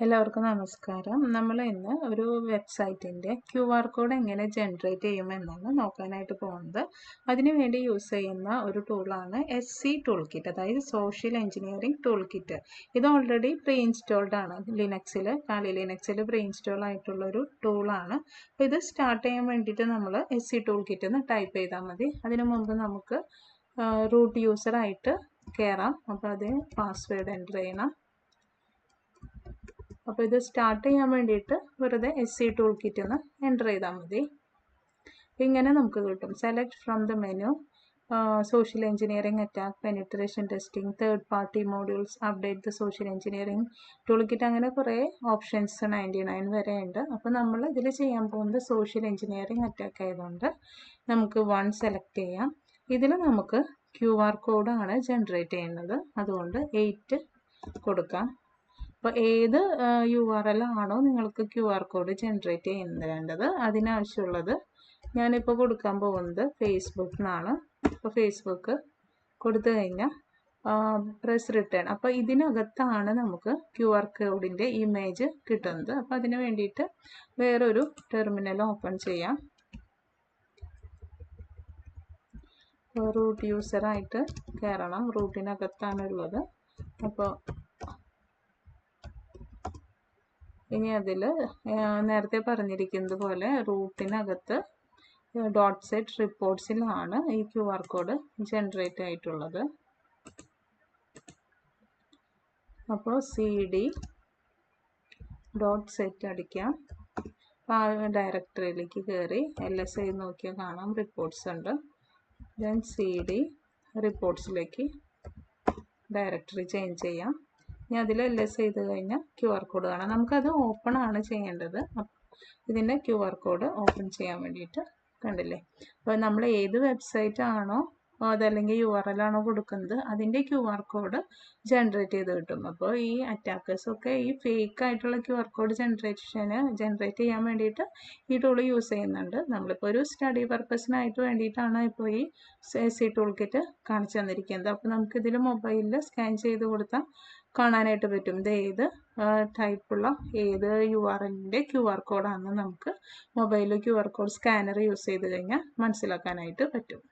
എല്ലാവർക്കും നമസ്കാരം. നമ്മൾ ഇന്ന് ഒരു വെബ്സൈറ്റിൻ്റെ QR കോഡ് എങ്ങനെ ജനറേറ്റ് ചെയ്യുമെന്നാണ് നോക്കാനായിട്ട് പോകുന്നത്. അതിനുവേണ്ടി യൂസ് ചെയ്യുന്ന ഒരു ടൂളാണ് SC ടൂൾ കിറ്റ്, അതായത് സോഷ്യൽ എഞ്ചിനീയറിംഗ് ടൂൾ കിറ്റ്. ഇത് ഓൾറെഡി പ്രീ ഇൻസ്റ്റോൾഡ് ആണ്. കാലി ലിനക്സിൽ പ്രീ ഇൻസ്റ്റോൾ ആയിട്ടുള്ളൊരു ടൂളാണ്. അപ്പോൾ ഇത് സ്റ്റാർട്ട് ചെയ്യാൻ വേണ്ടിയിട്ട് നമ്മൾ SC ടൂൾ കിറ്റ് എന്ന് ടൈപ്പ് ചെയ്താൽ മതി. അതിനു മുമ്പ് നമുക്ക് റൂട്ട് യൂസറായിട്ട് കയറാം. അപ്പോൾ അതിന് പാസ്വേഡ് എൻ്റർ ചെയ്യണം. അപ്പോൾ ഇത് സ്റ്റാർട്ട് ചെയ്യാൻ വേണ്ടിയിട്ട് വെറുതെ SC ടൂൾ കിറ്റ് എന്ന് എൻ്റർ ചെയ്താൽ മതി. ഇങ്ങനെ നമുക്ക് കിട്ടും. Select from the menu, social engineering attack, penetration testing, third party modules, update the social engineering tool kit, അങ്ങനെ കുറേ ഓപ്ഷൻസ് 99 വരെ ഉണ്ട്. അപ്പോൾ നമ്മൾ ഇതിൽ ചെയ്യാൻ പോകുന്നത് സോഷ്യൽ എഞ്ചിനീയറിംഗ് അറ്റാക്ക് ആയതുകൊണ്ട് നമുക്ക് 1 സെലക്ട് ചെയ്യാം. ഇതിൽ നമുക്ക് QR കോഡാണ് ജനറേറ്റ് ചെയ്യുന്നത്, അതുകൊണ്ട് 8 കൊടുക്കാം. അപ്പോൾ ഏത് URL ആണോ നിങ്ങൾക്ക് QR കോഡ് ജനറേറ്റ് ചെയ്യേണ്ടത് അതിനാവശ്യമുള്ളത് ഞാനിപ്പോൾ കൊടുക്കാൻ പോകുന്നത് ഫേസ്ബുക്കിനാണ്. അപ്പോൾ ഫേസ്ബുക്ക് കൊടുത്തു കഴിഞ്ഞാൽ പ്രസ് റിട്ടേൺ. അപ്പോൾ ഇതിനകത്താണ് നമുക്ക് QR കോഡിൻ്റെ ഇമേജ് കിട്ടുന്നത്. അപ്പോൾ അതിന് വേണ്ടിയിട്ട് വേറൊരു ടെർമിനൽ ഓപ്പൺ ചെയ്യാം. റൂട്ട് യൂസറായിട്ട് കയറണം. റൂട്ടിനകത്താണുള്ളത്. അപ്പോൾ ഇനി അതിൽ നേരത്തെ പറഞ്ഞിരിക്കുന്നത് പോലെ റൂട്ടിനകത്ത് .set റിപ്പോർട്ട്സിലാണ് ഈ QR കോഡ് ജനറേറ്റ് ആയിട്ടുള്ളത്. അപ്പോൾ CD .set അടിക്കാം. ആ ഡയറക്ടറിയിലേക്ക് കയറി LSI നോക്കിയാൽ കാണാം റിപ്പോർട്ട്സ് ഉണ്ട്. ദെൻ CD റിപ്പോർട്ട്സിലേക്ക് ഡയറക്ടറി ചേഞ്ച് ചെയ്യാം. ഇനി അതിൽ LS ചെയ്ത് കഴിഞ്ഞാൽ QR കോഡ് കാണാം. നമുക്കത് ഓപ്പൺ ആണ് ചെയ്യേണ്ടത്. ഇതിൻ്റെ QR കോഡ് ഓപ്പൺ ചെയ്യാൻ വേണ്ടിയിട്ട് കണ്ടില്ലേ. അപ്പോൾ നമ്മൾ ഏത് വെബ്സൈറ്റ് ആണോ അതല്ലെങ്കിൽ URL ആണോ കൊടുക്കുന്നത് അതിൻ്റെ QR കോഡ് ജനറേറ്റ് ചെയ്ത് കിട്ടും. അപ്പോൾ ഈ അറ്റാക്കേഴ്സൊക്കെ ഈ ഫേക്ക് ആയിട്ടുള്ള QR കോഡ് ജനറേറ്റ് ചെയ്യാൻ വേണ്ടിയിട്ട് ഈ ടൂൾ യൂസ് ചെയ്യുന്നുണ്ട്. നമ്മളിപ്പോൾ ഒരു സ്റ്റഡി പർപ്പസിനായിട്ട് വേണ്ടിയിട്ടാണ് ഇപ്പോൾ ഈ SC ടൂൾ കിറ്റ് കാണിച്ചു തന്നിരിക്കുന്നത്. അപ്പോൾ നമുക്കിതിൽ മൊബൈലിൽ സ്കാൻ ചെയ്ത് കൊടുത്താൽ കാണാനായിട്ട് പറ്റും. ഇത് ഏത് ടൈപ്പുള്ള ഏത് URLൻ്റെ QR കോഡാണെന്ന് നമുക്ക് മൊബൈലിൽ QR കോഡ് സ്കാനർ യൂസ് ചെയ്ത് കഴിഞ്ഞാൽ മനസ്സിലാക്കാനായിട്ട് പറ്റും.